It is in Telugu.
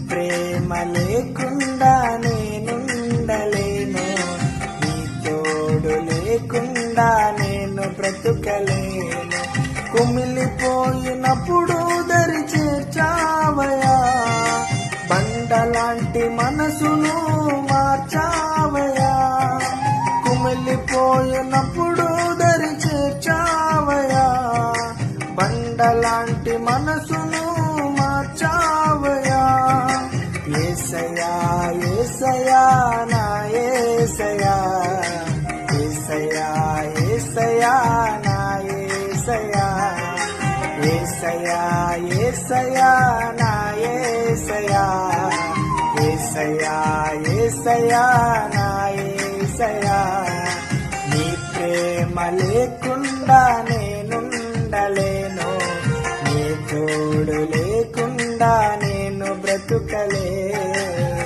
ప్రేమ లేకుండా నేనుండలేను, నీ తోడు లేకుండా నేను బ్రతుకలేను. కుమిలిపోయినప్పుడు దరి చేర్చావయా, బండలాంటి మనసును మార్చావయా. కుమిలిపోయినప్పుడు దరి చేర్చావయా, బండలాంటి మనసును మార్చావయా. యేసయ్యా యేసయ్యా నా యేసయ్యా, యేసయ్యా యేసయ్యా నా యేసయ్యా, యేసయ్యా యేసయ్యా నా యేసయ్యా, యేసయ్యా యేసయ్యా నా యేసయ్యా. నీ ప్రేమ లేకుండా నేనుండలేను, నీ తోడు లేకుండా నేను బ్రతుకలేను.